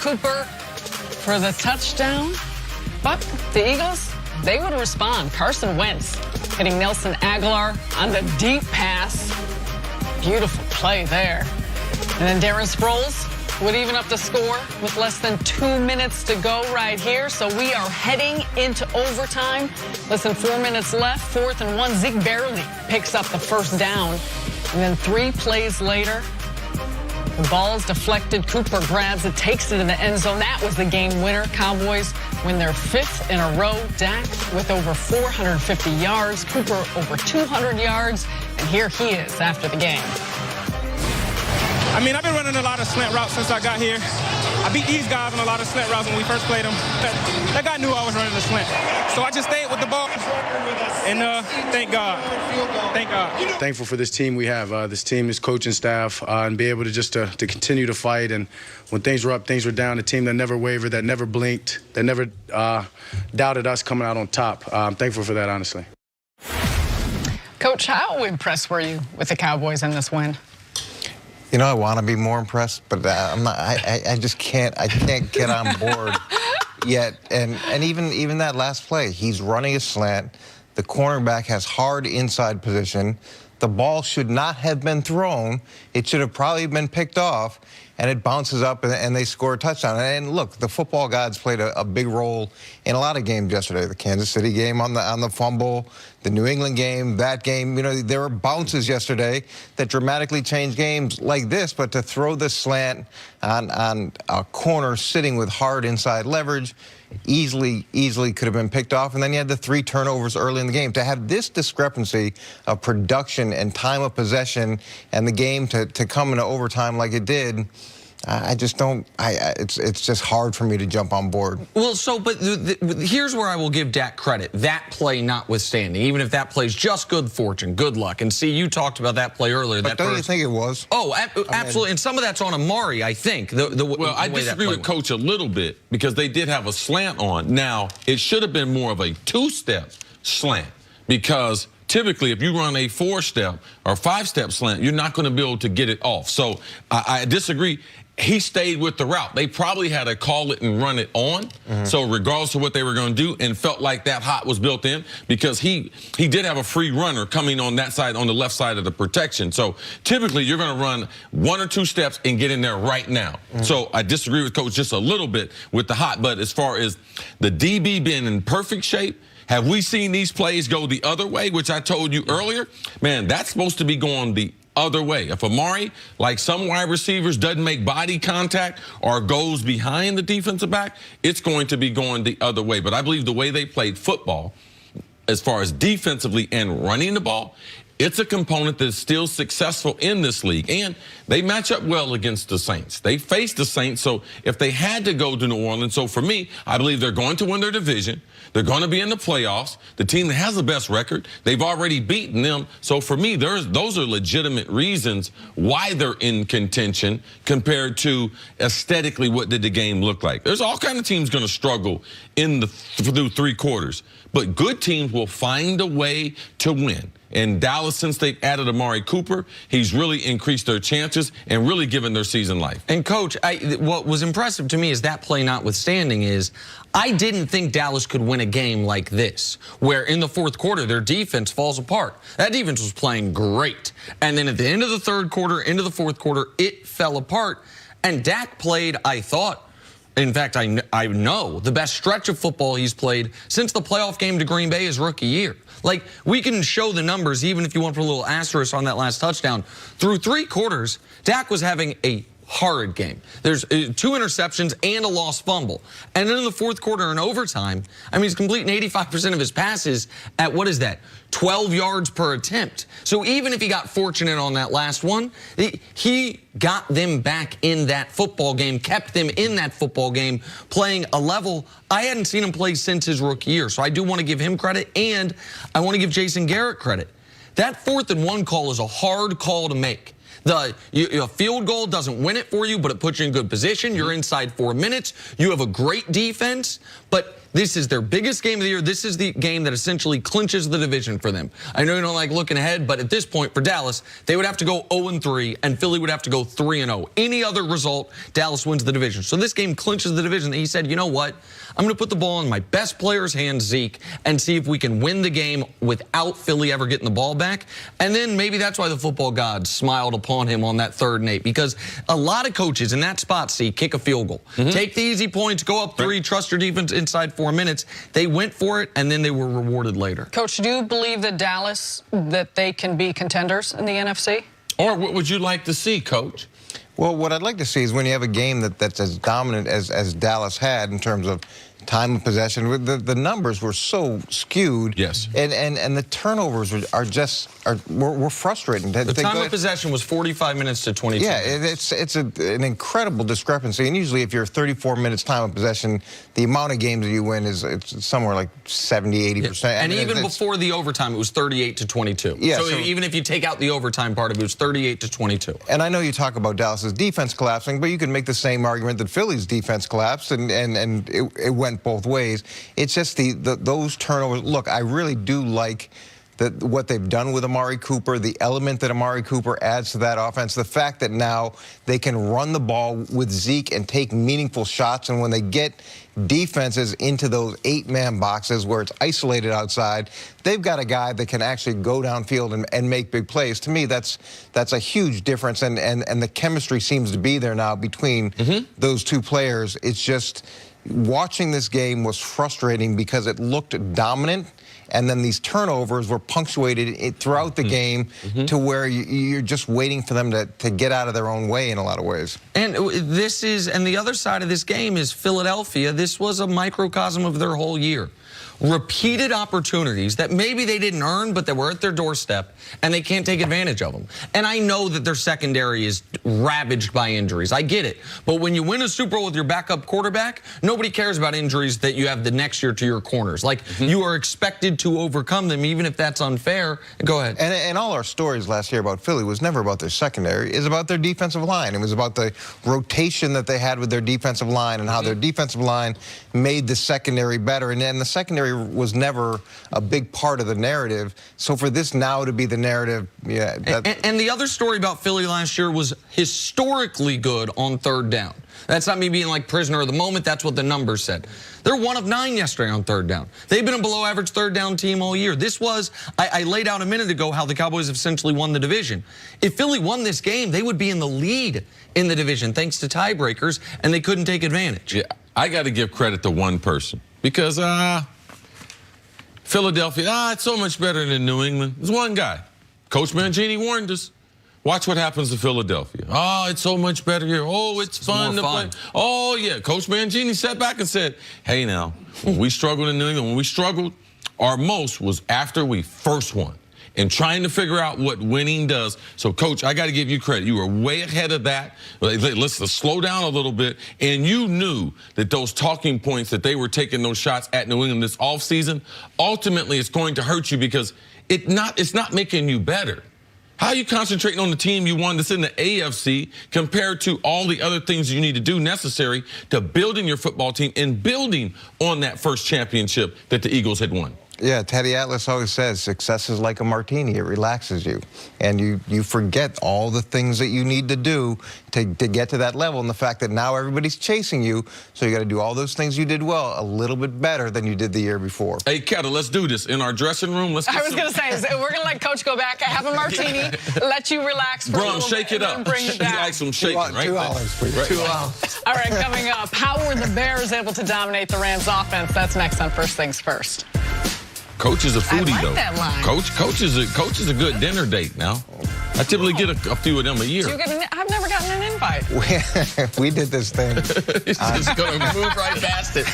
Cooper for the touchdown. But the Eagles, they would respond. Carson Wentz hitting Nelson Aguilar on the deep pass. Beautiful play there. And then Darren Sproles would even up the score with less than 2 minutes to go right here. So we are heading into overtime. Less than 4 minutes left, 4th and 1. Zeke barely picks up the first down. And then 3 plays later, the ball's deflected. Cooper grabs it, takes it in the end zone. That was the game winner. Cowboys win their 5th in a row. Dak with over 450 yards. Cooper over 200 yards. And here he is after the game. I mean, I've been running a lot of slant routes since I got here. I beat these guys on a lot of slant routes when we first played them. That guy knew I was running the slant. So I just stayed with the ball, and thank God. Thank God. Thankful for this team we have, this team, this coaching staff, and be able to just to continue to fight. And when things were up, things were down, a team that never wavered, that never blinked, that never doubted us coming out on top. I'm thankful for that, honestly. Coach, how impressed were you with the Cowboys in this win? You know, I want to be more impressed, but I'm not. I just can't. I can't get on board yet. And even that last play, he's running a slant. The cornerback has hard inside position. The ball should not have been thrown. It should have probably been picked off, and it bounces up, and they score a touchdown. And look, the football gods played a big role in a lot of games yesterday. The Kansas City game on the fumble, the New England game, that game. You know, there were bounces yesterday that dramatically changed games like this. But to throw the slant on a corner sitting with hard inside leverage, easily could have been picked off. And then you had the 3 turnovers early in the game. To have this discrepancy of production and time of possession and the game to come into overtime like it did, I just don't. It's just hard for me to jump on board. Well, but here's where I will give Dak credit. That play notwithstanding, even if that play's just good fortune, good luck. And see, you talked about that play earlier. But don't you think it was? Oh, absolutely. And some of that's on Amari, I think. Well, I disagree with Coach a little bit because they did have a slant on. Now, it should have been more of a 2-step slant because typically, if you run a 4-step or 5-step slant, you're not going to be able to get it off. So I disagree. He stayed with the route. They probably had to call it and run it on. So regardless of what they were going to do, and felt like that hot was built in because he did have a free runner coming on that side, on the left side of the protection. So typically you're going to run 1 or 2 steps and get in there right now. So I disagree with Coach just a little bit with the hot. But as far as the DB being in perfect shape, have we seen these plays go the other way, which I told you earlier? Man, that's supposed to be going the other way. If Amari, like some wide receivers, doesn't make body contact or goes behind the defensive back, it's going to be going the other way. But I believe the way they played football, as far as defensively and running the ball, it's a component that's still successful in this league. And they match up well against the Saints. They face the Saints, so if they had to go to New Orleans, so for me, I believe they're going to win their division. They're going to be in the playoffs. The team that has the best record, they've already beaten them. So for me, those are legitimate reasons why they're in contention compared to aesthetically what did the game look like. There's all kinds of teams going to struggle through 3 quarters. But good teams will find a way to win. And Dallas, since they've added Amari Cooper, he's really increased their chances and really given their season life. And, Coach, what was impressive to me is that play notwithstanding is I didn't think Dallas could win a game like this, where in the 4th quarter their defense falls apart. That defense was playing great. And then at the end of the 3rd quarter, into the 4th quarter, it fell apart. And Dak played, I thought, in fact, I know the best stretch of football he's played since the playoff game to Green Bay his rookie year. Like, we can show the numbers, even if you want to put a little asterisk on that last touchdown. Through 3 quarters, Dak was having a horrid game. There's 2 interceptions and a lost fumble. And then in the 4th quarter in overtime, I mean, he's completing 85% of his passes at, what is that, 12 yards per attempt. So even if he got fortunate on that last one, he got them back in that football game, kept them in that football game, playing a level I hadn't seen him play since his rookie year. So I do want to give him credit, and I want to give Jason Garrett credit. That 4th and 1 call is a hard call to make. A field goal doesn't win it for you, but it puts you in good position. You're inside 4 minutes. You have a great defense, but This is their biggest game of the year. This is the game that essentially clinches the division for them. I know you don't like looking ahead, but at this point for Dallas, they would have to go 0-3, and Philly would have to go 3-0. Any other result, Dallas wins the division. So this game clinches the division. He said, you know what? I'm going to put the ball in my best player's hands, Zeke, and see if we can win the game without Philly ever getting the ball back. And then maybe that's why the football gods smiled upon him on that 3rd and 8, because a lot of coaches in that spot see kick a field goal. Take the easy points, go up 3, trust your defense inside 4 minutes. They went for it, and then they were rewarded later. Coach, do you believe that Dallas, that they can be contenders in the NFC? Or what would you like to see, Coach? Well, what I'd like to see is when you have a game that's as dominant as Dallas had in terms of time of possession, the numbers were so skewed. Yes. And the turnovers were frustrating. The time of possession was 45 minutes to 22. Yeah, it's an incredible discrepancy. And usually if you're 34 minutes time of possession, the amount of games that you win it's somewhere like 70, 80%. And even before the overtime, it was 38 to 22. Yeah, so even if you take out the overtime part of it, it was 38 to 22. And I know you talk about Dallas's defense collapsing, but you can make the same argument that Philly's defense collapsed, and it went both ways. It's just those turnovers. Look, I really do like what they've done with Amari Cooper, the element that Amari Cooper adds to that offense, the fact that now they can run the ball with Zeke and take meaningful shots, and when they get defenses into those 8-man boxes where it's isolated outside, they've got a guy that can actually go downfield and make big plays. To me, that's a huge difference, and the chemistry seems to be there now between those two players. It's just watching this game was frustrating because it looked dominant, and then these turnovers were punctuated throughout the game to where you're just waiting for them to get out of their own way in a lot of ways. And the other side of this game is Philadelphia. This was a microcosm of their whole year. Repeated opportunities that maybe they didn't earn, but that were at their doorstep, and they can't take advantage of them. And I know that their secondary is ravaged by injuries. I get it. But when you win a Super Bowl with your backup quarterback, nobody cares about injuries that you have the next year to your corners. Like, you are expected to overcome them, even if that's unfair. Go ahead. And all our stories last year about Philly was never about their secondary. It was about their defensive line. It was about the rotation that they had with their defensive line and how their defensive line made the secondary better. And then the secondary was never a big part of the narrative. So for this now to be the narrative, yeah. And the other story about Philly last year was historically good on 3rd down. That's not me being like prisoner of the moment. That's what the numbers said. They're 1 of 9 yesterday on 3rd down. They've been a below average 3rd down team all year. This was, I laid out a minute ago how the Cowboys have essentially won the division. If Philly won this game, they would be in the lead in the division thanks to tiebreakers, and they couldn't take advantage. Yeah, I got to give credit to one person because Philadelphia, it's so much better than New England. There's one guy. Coach Mangini warned us. Watch what happens to Philadelphia. Oh, it's so much better here. Oh, it's fun to play. Oh, yeah. Coach Mangini sat back and said, hey, now, when we struggled in New England, when we struggled, our most was after we first won and trying to figure out what winning does. So, Coach, I got to give you credit. You were way ahead of that. Let's slow down a little bit. And you knew that those talking points that they were taking those shots at New England this offseason, ultimately it's going to hurt you because it's not making you better. How are you concentrating on the team you won that's in the AFC compared to all the other things you need to do necessary to building your football team and building on that first championship that the Eagles had won? Yeah, Teddy Atlas always says success is like a martini. It relaxes you. And you forget all the things that you need to do to get to that level, and the fact that now everybody's chasing you, so you got to do all those things you did well a little bit better than you did the year before. Hey, Kettle, let's do this. In our dressing room, let's get I was going to say, we're going to let Coach go back, have a martini, let you relax for a little shake bit, it up. Bring it down. Like some shaking, right? 2 hours, please. Right. 2 hours. All right, coming up, how were the Bears able to dominate the Rams offense? That's next on First Things First. Coach is a foodie, I like though. that line. Coach is a good dinner date now. I typically get a few of them a year. I've never gotten an invite. We did this thing. He's just going to move right past it.